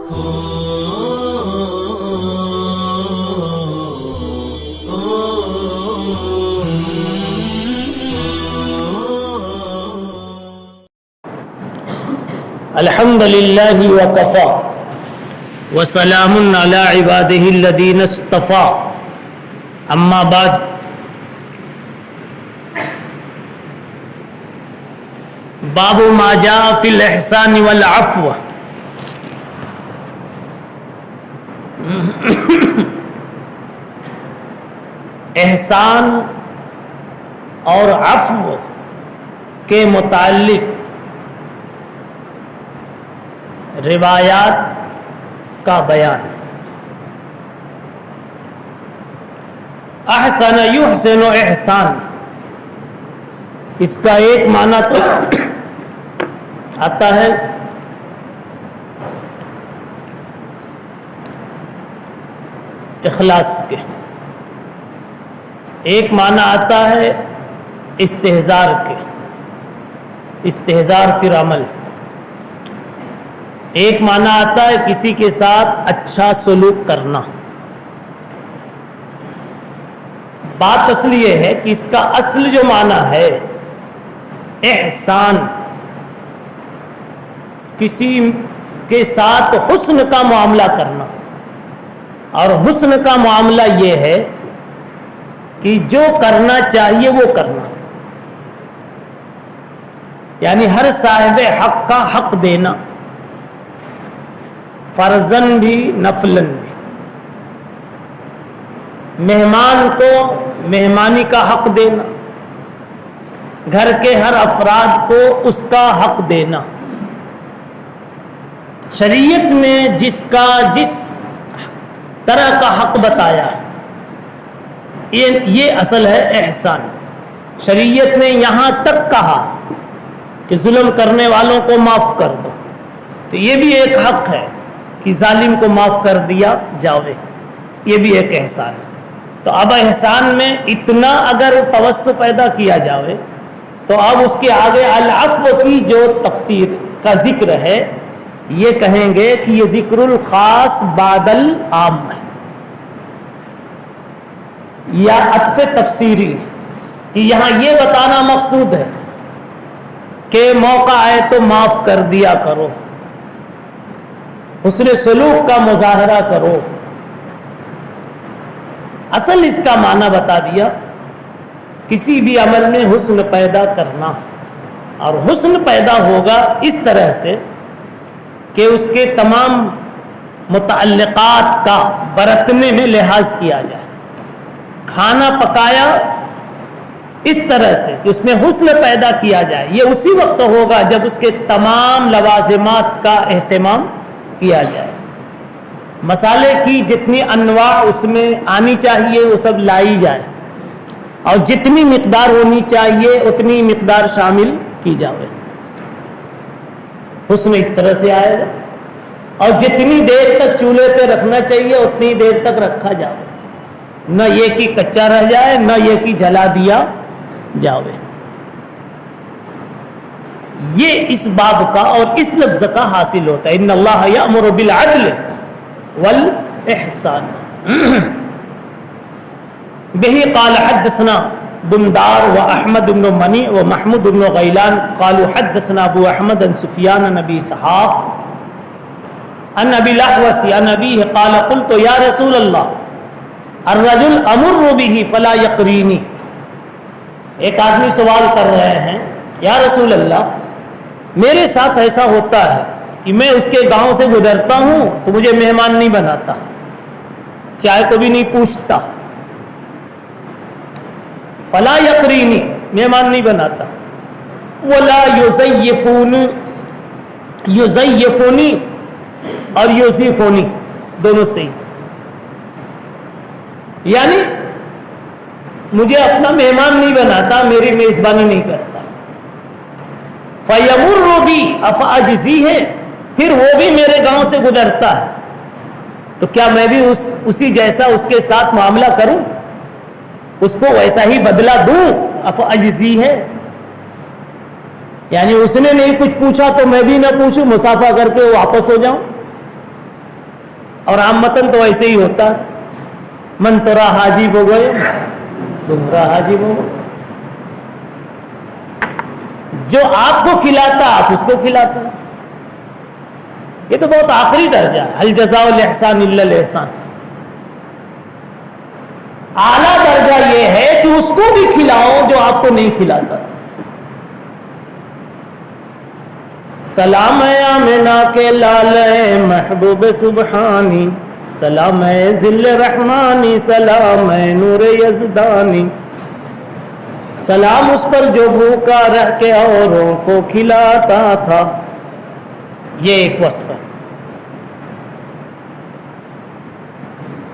الحمد للہ وکفا وسلام علی عبادہ الذین اصطفا اما بعد باب ما جاء فی الاحسان والعفو احسان اور عفو کے متعلق روایات کا بیان۔ احسن یحسن احسان، اس کا ایک معنی تو آتا ہے اخلاص کے، ایک معنی آتا ہے استحضار کے، استحضار فی عمل، ایک معنی آتا ہے کسی کے ساتھ اچھا سلوک کرنا۔ بات اصل یہ ہے کہ اس کا اصل جو معنی ہے احسان، کسی کے ساتھ حسن کا معاملہ کرنا، اور حسن کا معاملہ یہ ہے کہ جو کرنا چاہیے وہ کرنا، یعنی ہر صاحب حق کا حق دینا، فرضاً بھی نفلاً بھی، مہمان کو مہمانی کا حق دینا، گھر کے ہر افراد کو اس کا حق دینا، شریعت نے جس طرح کا حق بتایا یہ اصل ہے احسان۔ شریعت نے یہاں تک کہا کہ ظلم کرنے والوں کو معاف کر دو، تو یہ بھی ایک حق ہے کہ ظالم کو معاف کر دیا جاوے، یہ بھی ایک احسان ہے۔ تو اب احسان میں اتنا اگر توسع پیدا کیا جاوے تو اب اس کے آگے العفو کی جو تفسیر کا ذکر ہے یہ کہیں گے کہ یہ ذکر الخاص بعد العام ہے، یا عطف تفسیری، کہ یہاں یہ بتانا مقصود ہے کہ موقع آئے تو معاف کر دیا کرو، حسن سلوک کا مظاہرہ کرو۔ اصل اس کا معنی بتا دیا، کسی بھی عمل میں حسن پیدا کرنا، اور حسن پیدا ہوگا اس طرح سے کہ اس کے تمام متعلقات کا برتنے میں لحاظ کیا جائے۔ کھانا پکایا اس طرح سے کہ اس میں حسن پیدا کیا جائے، یہ اسی وقت ہوگا جب اس کے تمام لوازمات کا اہتمام کیا جائے، مسالے کی جتنی انواع اس میں آنی چاہیے وہ سب لائی جائے، اور جتنی مقدار ہونی چاہیے اتنی مقدار شامل کی جائے، حسن اس طرح سے آئے گا، اور جتنی دیر تک چولہے پہ رکھنا چاہیے اتنی دیر تک رکھا جائے، نہ یہ کہ کچا رہ جائے نہ یہ کہ جلا دیا جاوے۔ یہ اس باب کا اور اس لفظ کا حاصل ہوتا ہے، ان اللہ یأمر بالعدل والاحسان۔ بہ قال حدثنا بندار واحمد بن منی ومحمود بن غیلان قالوا حدثنا ابو احمد عن سفیان عن ابی اسحاق عن ابی الاحوص عن ابیہ قال قلت یا رسول اللہ الرجل امر به فلا یقرینی۔ ایک آدمی سوال کر رہے ہیں، یا رسول اللہ میرے ساتھ ایسا ہوتا ہے کہ میں اس کے گاؤں سے گزرتا ہوں تو مجھے مہمان نہیں بناتا، چائے کو بھی نہیں پوچھتا، فلا یقرینی مہمان نہیں بناتا، ولا یضیفونی اور یضیفونی دونوں صحیح، یعنی مجھے اپنا مہمان نہیں بناتا، میری میزبانی نہیں کرتا، فَيَمُرُّ بِي أَفَأَجْزِيهِ، پھر وہ بھی میرے گاؤں سے گزرتا ہے تو کیا میں بھی اسی جیسا اس کے ساتھ معاملہ کروں، اس کو ویسا ہی بدلہ دوں؟ أَفَأَجْزِيهِ، یعنی اس نے نہیں کچھ پوچھا تو میں بھی نہ پوچھوں، مسافہ کر کے واپس ہو جاؤں، اور عامتاً تو ایسے ہی ہوتا ہے، من ترا حاجب ہو گئے تمہارا حاجب ہو گئے، جو آپ کو کھلاتا آپ اس کو کھلاتا. یہ تو بہت آخری درجہ ہے، هل جزاء الاحسان الا الاحسان. اعلیٰ درجہ یہ ہے کہ اس کو بھی کھلاؤ جو آپ کو نہیں کھلاتا. سلام ہے آمنہ کے لالے محبوب سبحانی، سلام ہے ذل رحمانی، سلام ہے نور یزدانی، سلام اس پر جو بھوکا رہ کے اوروں کو کھلاتا تھا. یہ ایک وصف ہے،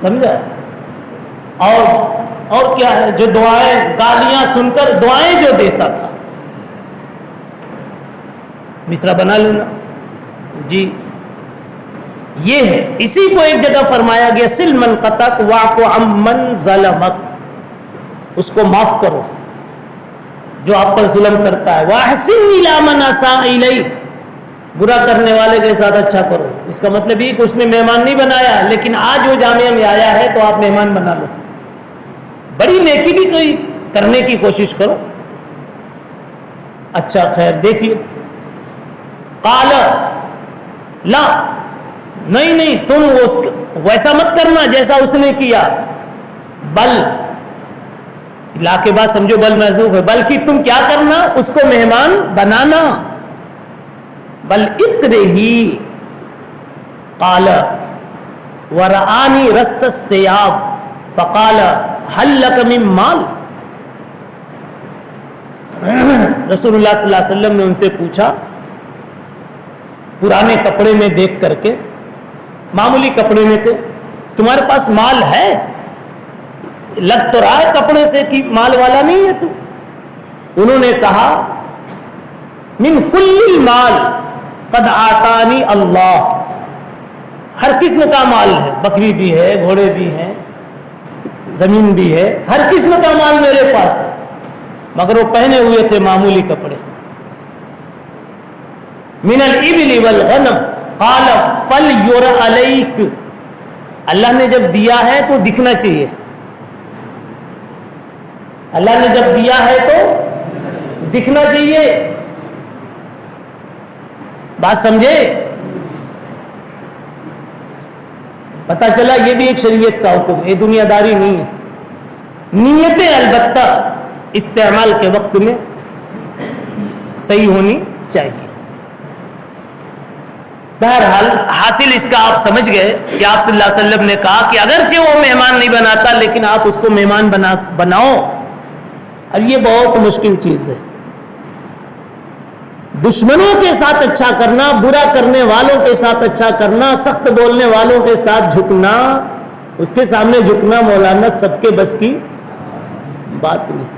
سمجھا؟ اور کیا ہے؟ جو دعائیں، گالیاں سن کر دعائیں جو دیتا تھا. مصرع بنا لینا جی. یہ ہے، اسی کو ایک جگہ فرمایا گیا سل من قطعک واعف عمن ظلمک، اس کو معاف کرو جو آپ پر ظلم کرتا ہے. واحسن الی من اساء الیک، برا کرنے والے کے ساتھ اچھا کرو. اس کا مطلب یہ کہ اس نے مہمان نہیں بنایا، لیکن آج وہ جامعہ میں آیا ہے تو آپ مہمان بنا لو. بڑی نیکی بھی کوئی کرنے کی کوشش کرو. اچھا خیر دیکھیے، قال لا، نہیں تم ویسا مت کرنا جیسا اس نے کیا. بل، لا کے بعد سمجھو بل محذوف ہے، بلکہ تم کیا کرنا، اس کو مہمان بنانا. بل اترہی، قال ورآنی رس الثیاب فقال هل لک من مال. رسول اللہ صلی اللہ علیہ وسلم نے ان سے پوچھا، پرانے کپڑے میں دیکھ کر کے، معمولی کپڑے میں تھے، تمہارے پاس مال ہے؟ لگ تو رہا ہے کپڑے سے کہ مال والا نہیں ہے تو. انہوں نے کہا من کل المال قد آتانی اللہ، ہر قسم کا مال ہے، بکری بھی ہے، گھوڑے بھی ہیں، زمین بھی ہے، ہر قسم کا مال میرے پاس ہے، مگر وہ پہنے ہوئے تھے معمولی کپڑے. من الابل والغنم قال فلیر علیک، اللہ نے جب دیا ہے تو دکھنا چاہیے، اللہ نے جب دیا ہے تو دکھنا چاہیے. بات سمجھے؟ پتہ چلا یہ بھی ایک شریعت کا حکم ہے، یہ دنیا داری نہیں ہے. نیتیں البتہ استعمال کے وقت میں صحیح ہونی چاہیے. بہرحال حاصل اس کا آپ سمجھ گئے کہ آپ صلی اللہ علیہ وسلم نے کہا کہ اگرچہ وہ مہمان نہیں بناتا لیکن آپ اس کو مہمان بناؤ. اور یہ بہت مشکل چیز ہے. دشمنوں کے ساتھ اچھا کرنا، برا کرنے والوں کے ساتھ اچھا کرنا، سخت بولنے والوں کے ساتھ جھکنا، اس کے سامنے جھکنا مولانا سب کے بس کی بات نہیں.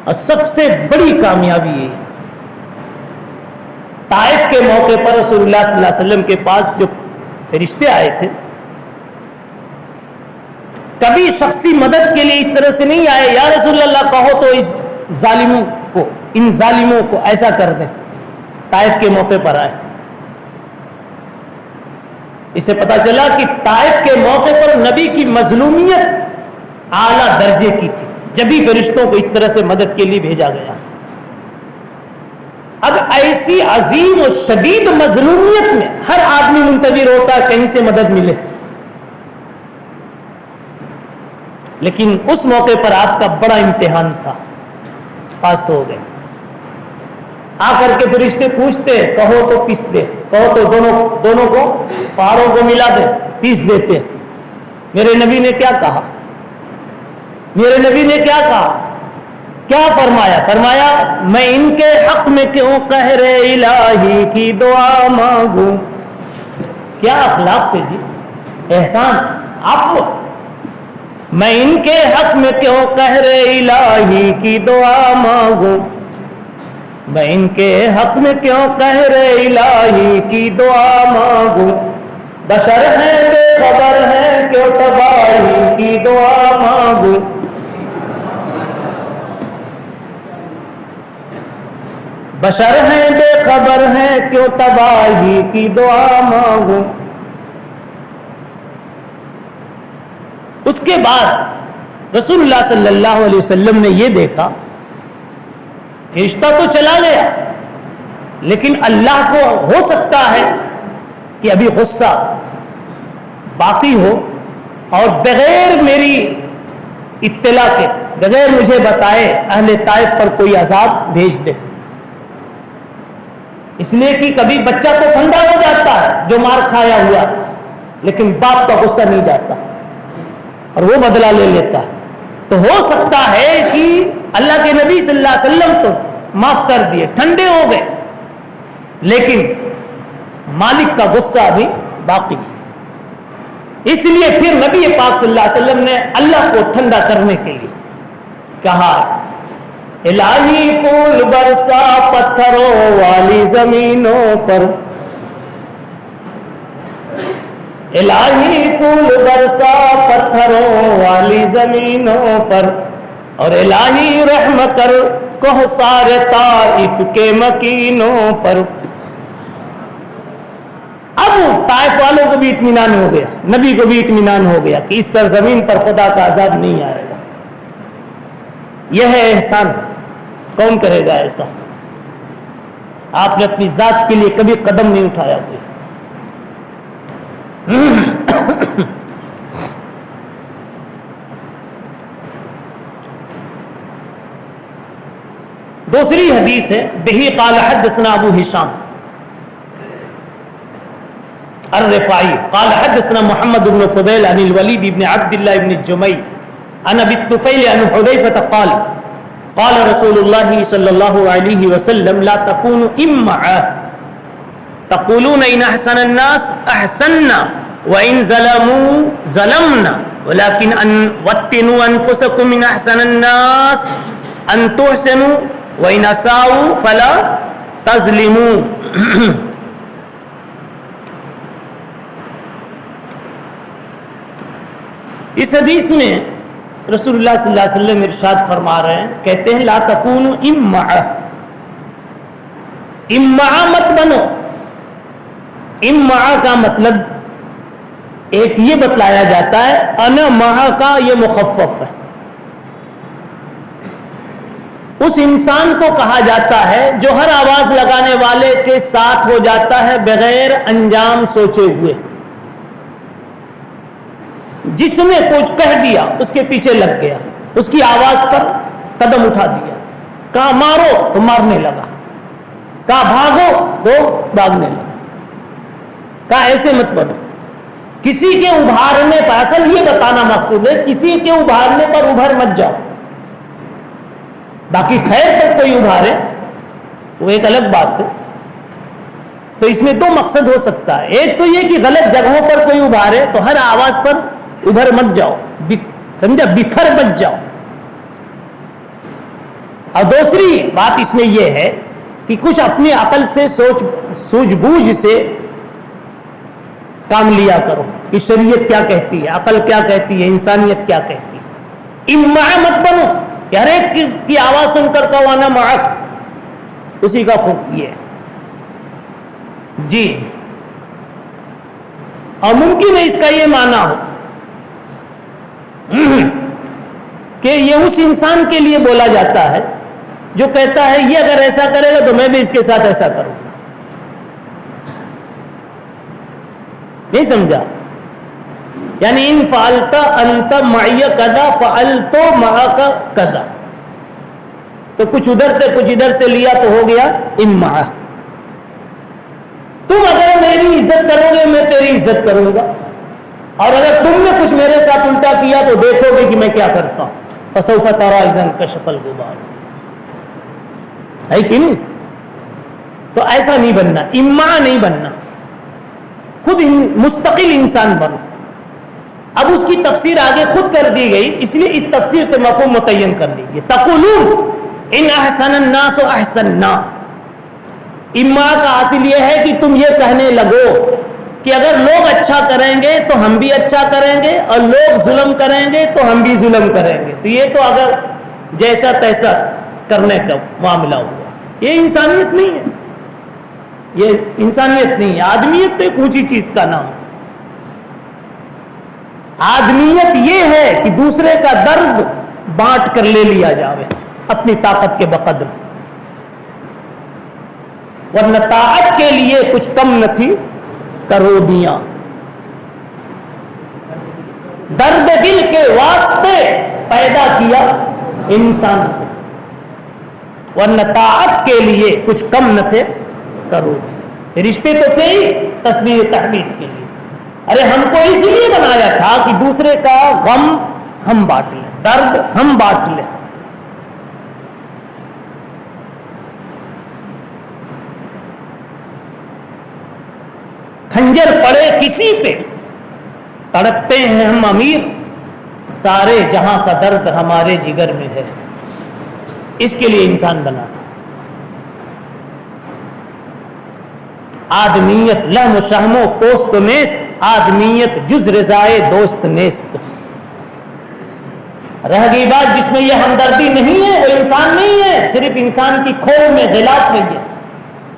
اور سب سے بڑی کامیابی یہ ہے، طائف کے موقع پر رسول اللہ صلی اللہ علیہ وسلم کے پاس جو فرشتے آئے تھے، کبھی شخصی مدد کے لیے اس طرح سے نہیں آئے یا رسول اللہ کہو تو اس ظالموں کو، ان ظالموں کو ایسا کر دیں. طائف کے موقع پر آئے. اسے پتا چلا کہ طائف کے موقع پر نبی کی مظلومیت اعلیٰ درجے کی تھی، جبھی فرشتوں کو اس طرح سے مدد کے لیے بھیجا گیا. اب ایسی عظیم و شدید مظلومیت میں ہر آدمی منتظر ہوتا ہے کہیں سے مدد ملے، لیکن اس موقع پر آپ کا بڑا امتحان تھا، پاس ہو گئے. آ کر کے فرشتے پوچھتے کہو تو پیس دے، کہو تو دونوں کو پہاڑوں کو ملا دے، پیس دیتے. میرے نبی نے کیا کہا؟ میرے نبی نے کیا کہا؟ کیا فرمایا؟ فرمایا میں ان کے حق میں کیوں قہر الہی کی دعا مانگوں. کیا اخلاق تھے جی، احسان، عفو. میں ان کے حق میں کیوں قہر الہی کی دعا مانگوں، میں ان کے حق میں کیوں قہر الہی کی دعا مانگوں. بشر ہیں بے خبر ہیں کیوں تباہی کی دعا مانگوں. بشر ہیں بے خبر ہیں کیوں تباہی کی دعا مانگوں. اس کے بعد رسول اللہ صلی اللہ علیہ وسلم نے یہ دیکھا کہ رشتہ تو چلا گیا، لیکن اللہ کو ہو سکتا ہے کہ ابھی غصہ باقی ہو اور بغیر میری اطلاع کے، بغیر مجھے بتائے اہل طائف پر کوئی عذاب بھیج دے. اس لیے کہ کبھی بچہ تو ٹھنڈا ہو جاتا ہے جو مار کھایا ہوا، لیکن باپ کا غصہ نہیں جاتا اور وہ بدلہ لے لیتا ہے. تو ہو سکتا ہے کہ اللہ کے نبی صلی اللہ علیہ وسلم تو معاف کر دیے، ٹھنڈے ہو گئے، لیکن مالک کا غصہ ابھی باقی ہے. اس لیے پھر نبی پاک صلی اللہ علیہ وسلم نے اللہ کو ٹھنڈا کرنے کے لیے کہا، الہی پھول برسا پتھروں والی زمینوں پر، الہی پھول برسا پتھروں والی زمینوں پر، اور الہی رحم کر کوثر طائف کے مکینوں پر. اب طائف والوں کو بھی اطمینان ہو گیا، نبی کو بھی اطمینان ہو گیا کہ اس سرزمین پر خدا کا عذاب نہیں آئے گا. یہ ہے احسان. کون کرے گا ایسا؟ آپ نے اپنی ذات کے لیے کبھی قدم نہیں اٹھایا ہوئے. دوسری حدیث ہے، بہی قال حدثنا ابو ہشام الرفاعی قال حدثنا محمد بن فضیل عن الولید بن عبد الله بن الجمی عن ابی الطفیل عن حذیفة قال قال رسول اللہ صلی اللہ علیہ وسلم لا تكونوا امعا تقولون ان احسن الناس احسننا وان ظلموا ظلمنا ولكن ان وطنوا انفسكم من احسن الناس ان تحسنوا وان اساءوا فلا تظلموا. اس حدیث میں رسول اللہ صلی اللہ علیہ وسلم ارشاد فرما رہے ہیں، کہتے ہیں لا تکونوا امعا، امعا مت بنو. امعا کا مطلب ایک یہ بتلایا جاتا ہے، انا معا کا یہ مخفف ہے. اس انسان کو کہا جاتا ہے جو ہر آواز لگانے والے کے ساتھ ہو جاتا ہے بغیر انجام سوچے ہوئے. جس نے کچھ کہہ دیا اس کے پیچھے لگ گیا، اس کی آواز پر قدم اٹھا دیا. کہا مارو تو مارنے لگا، کہا بھاگو تو بھاگنے لگا. کہا ایسے مت بنو. کسی کے ابھارنے پر، اصل یہ بتانا مقصود ہے، کسی کے ابھارنے پر ابھر مت جاؤ. باقی خیر پر کوئی ابھارے وہ ایک الگ بات ہے. تو اس میں دو مقصد ہو سکتا ہے، ایک تو یہ کہ غلط جگہوں پر کوئی ابھارے تو ہر آواز پر ابھر مت جاؤ، سمجھا، بکھر مت جاؤ. اور دوسری بات اس میں یہ ہے کہ کچھ اپنی عقل سے سوچ بوجھ سے کام لیا کرو کہ شریعت کیا کہتی ہے، عقل کیا کہتی ہے، انسانیت کیا کہتی ہے. امعا مت بنو کہ ہر ایک کی آواز سن کر کہو انا معک، اسی کا خوب یہ ہے. جی، اور ممکن ہے اس کا یہ معنی ہو کہ یہ اس انسان کے لیے بولا جاتا ہے جو کہتا ہے یہ اگر ایسا کرے گا تو میں بھی اس کے ساتھ ایسا کروں گا. نہیں سمجھا؟ یعنی ان فعلت انت معی کذا فعلت معک کذا، تو کچھ ادھر سے کچھ ادھر سے لیا تو ہو گیا امعا. تم اگر میری عزت کرو گے میں تیری عزت کروں گا، اور اگر تم نے کچھ میرے ساتھ الٹا کیا تو دیکھو گے کہ میں کیا کرتا ہوں. فسوف تری اذا انکشف الغبار، ہے کہ نہیں؟ تو ایسا نہیں بننا، امعا نہیں بننا، خود مستقل انسان بنو. اب اس کی تفسیر آگے خود کر دی گئی، اس لیے اس تفسیر سے مفہوم متعین کر لیجیے. تقولون ان احسن الناس احسننا، امعا کا حاصل یہ ہے کہ تم یہ کہنے لگو کہ اگر لوگ اچھا کریں گے تو ہم بھی اچھا کریں گے، اور لوگ ظلم کریں گے تو ہم بھی ظلم کریں گے. تو یہ تو اگر جیسا تیسا کرنے کا معاملہ ہوا، یہ انسانیت نہیں ہے، یہ انسانیت نہیں ہے. آدمیت تو ایک اونچی چیز کا نام ہے. آدمیت یہ ہے کہ دوسرے کا درد بانٹ کر لے لیا جاوے اپنی طاقت کے بقدر، ورنہ طاقت کے لیے کچھ کم نہ تھی کروڑیاں، درد دل کے واسطے پیدا کیا انسان کو، ورنہ طاعت کے لیے کچھ کم نہ تھے کروڑ، رشتے تو تھے ہی تصویر تحمید کے لیے، ارے ہم کو اس لیے بنایا تھا کہ دوسرے کا غم ہم بانٹ لیں، درد ہم بانٹ لیں۔ کھنجر پڑے کسی پہ تڑپتے ہیں ہم امیر، سارے جہاں کا درد ہمارے جگر میں ہے، اس کے لیے انسان بنا تھا۔ آدمیت لحم و شحم و پوست و نیست، آدمیت جز رضائے دوست نیست۔ رہ گئی بات جس میں یہ ہمدردی نہیں ہے وہ انسان نہیں ہے، صرف انسان کی کھوڑ میں غلاف نہیں ہے،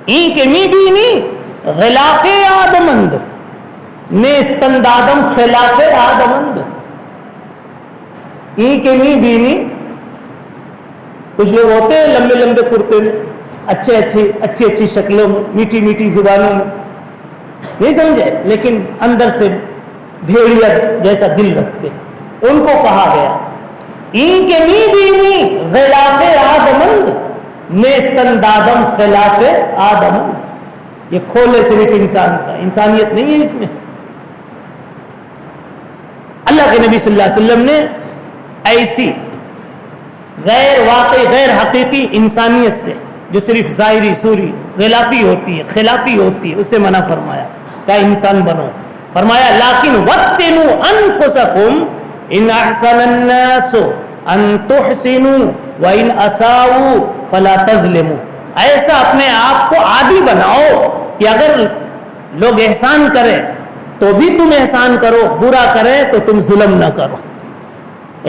این کے می بھی نہیں غلاف آدمند، نیستند آدم خلاف آدمند، این کے می بھی نہیں۔ کچھ لوگ ہوتے ہیں لمبے لمبے کرتے میں، اچھی شکلوں میں، میٹھی میٹھی زبانوں میں، نہیں سمجھے، لیکن اندر سے بھیڑیا جیسا دل رکھتے، ان کو کہا گیا این کے می بھی نہیں غلاف آدمند، نیستند آدم خلاف آدمند۔ یہ کھولے صرف انسان کا، انسانیت نہیں ہے اس میں۔ اللہ کے نبی صلی اللہ علیہ وسلم نے ایسی غیر واقعی غیر حقیقی انسانیت سے جو صرف ظاہری سوری غلافی ہوتی ہے، خلافی ہوتی ہے، اس سے منع فرمایا کہ انسان بنو۔ فرمایا لیکن وَاتِّنُوا أَنفُسَكُمْ إِنْ أَحْسَنَ النَّاسُ أَن تُحْسِنُوا وَإِنْ أَسَاءُوا فَلَا تَظْلِمُوا۔ ایسا اپنے آپ کو عادی بناؤ کہ اگر لوگ احسان کریں تو بھی تم احسان کرو، برا کرے تو تم ظلم نہ کرو،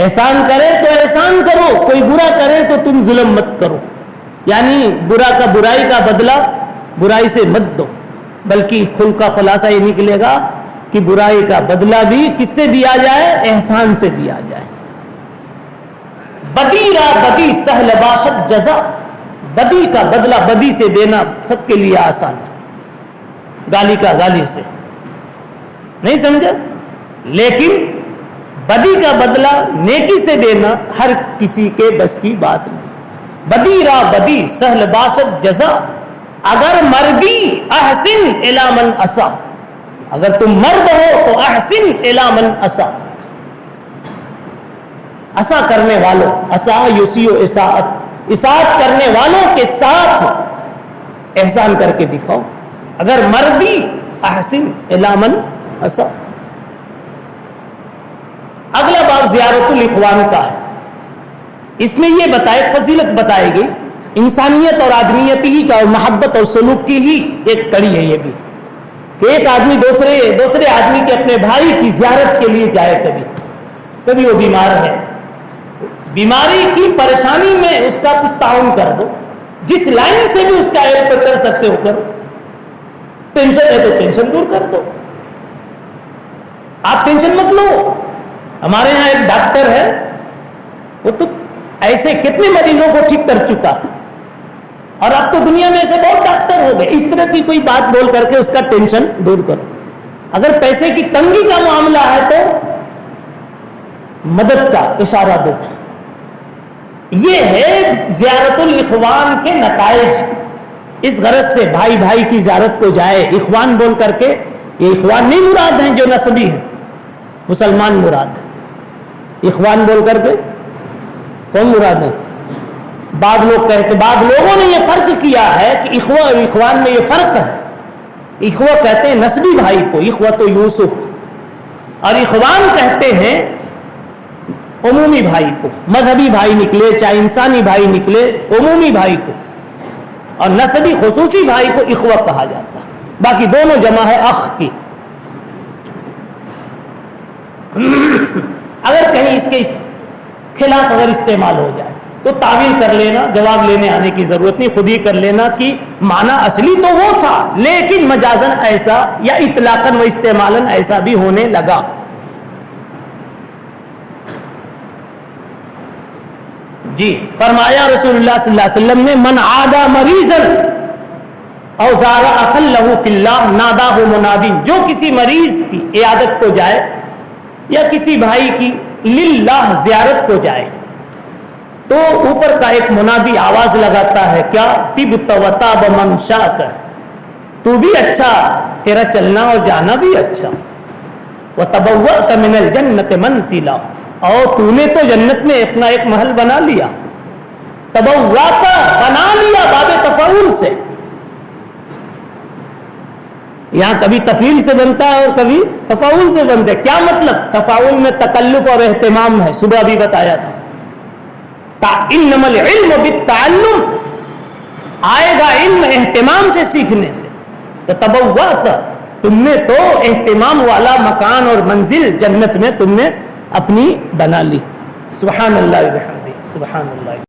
احسان کرے تو احسان کرو، کوئی برا کرے تو تم ظلم مت کرو، یعنی برائی کا بدلہ برائی سے مت دو، بلکہ کھل کا خلاصہ یہ نکلے گا کہ برائی کا بدلہ بھی کس سے دیا جائے؟ احسان سے دیا جائے۔ بدی را بدی سہل باشد جزا، بدی کا بدلہ بدی سے دینا سب کے لیے آسان ہے، گالی کا گالی سے، نہیں سمجھا؟ لیکن بدی کا بدلہ نیکی سے دینا ہر کسی کے بس کی بات نہیں۔ بدی را بدی سہل باشد جزا، اگر مردی احسن الی من اسا، اگر تم مرد ہو تو احسن الی من اسا، اسا کرنے والوں، اسا یسیء اساءت، اساءت کرنے والوں کے ساتھ احسان کر کے دکھاؤ، اگر مردی احسن الی من اسا۔ اگلا باب زیارت الاخوان کا ہے، اس میں یہ فضیلت بتائی گئی انسانیت اور آدمیتی کا، اور محبت اور سلوک کی ہی ایک کڑی ہے یہ بھی، کہ ایک آدمی دوسرے آدمی کے اپنے بھائی کی زیارت کے لیے جائے، کبھی وہ بیمار ہے، بیماری کی پریشانی میں اس کا کچھ تعاون کر دو، جس لائن سے بھی اس کا ہیلپ کر سکتے ہو کرو، ٹینشن ہے تو ٹینشن دور کر دو، آپ ٹینشن مت لو۔ ہمارے ہاں ایک ڈاکٹر ہے، وہ تو ایسے کتنے مریضوں کو ٹھیک کر چکا، اور اب تو دنیا میں ایسے بہت ڈاکٹر ہو گئے، اس طرح کی کوئی بات بول کر کے اس کا ٹینشن دور کرو۔ اگر پیسے کی تنگی کا معاملہ ہے تو مدد کا اشارہ دو۔ یہ ہے زیارت الاخوان کے نتائج۔ اس غرض سے بھائی بھائی کی زیارت کو جائے، اخوان بول کر کے، یہ اخوان نہیں مراد ہیں جو نسبی ہیں، مسلمان مراد، اخوان بول کر کے کون مراد ہے؟ بعض لوگ کہتے، بعض لوگوں نے یہ فرق کیا ہے کہ اخوہ اور اخوان میں یہ فرق ہے، اخوہ کہتے ہیں نسبی بھائی کو، اخوۃ یوسف، اور اخوان کہتے ہیں عمومی بھائی کو، مذہبی بھائی نکلے چاہے انسانی بھائی نکلے، عمومی بھائی کو، اور نسبی خصوصی بھائی کو اخوہ کہا جاتا ہے، باقی دونوں جمع ہے اخ کی۔ اگر کہیں اس کے خلاف اگر استعمال ہو جائے تو تعویل کر لینا، جواب لینے آنے کی ضرورت نہیں، خود ہی کر لینا کہ معنی اصلی تو وہ تھا لیکن مجازن ایسا یا اطلاقاً و استعمالاً ایسا بھی ہونے لگا۔ جی فرمایا رسول اللہ صلی اللہ علیہ وسلم نے من عادا مریضا او زار اخا له فی اللہ ناداہ منادین، جو کسی مریض کی عیادت کو جائے یا کسی بھائی کی للہ زیارت کو جائے تو اوپر کا ایک منادی آواز لگاتا ہے کیا طبت وطاب من شاک، تو بھی اچھا، تیرا چلنا اور جانا بھی اچھا، وتبوأت من الجنت منزلا، اور تو نے تو جنت میں اپنا ایک محل بنا لیا، تبوأت بنا لیا باب تفعول سے، یہاں کبھی تفعیل سے بنتا ہے اور کبھی تفاعل سے بنتا ہے، کیا مطلب؟ تفاعل میں تکلف اور اہتمام ہے، صبح بھی بتایا تھا، انما العلم بالتعلم، آئے گا علم اہتمام سے سیکھنے سے، تو تبوأت تم نے تو اہتمام والا مکان اور منزل جنت میں تم نے اپنی بنا لی، سبحان اللہ وبحمدہ، سبحان اللہ۔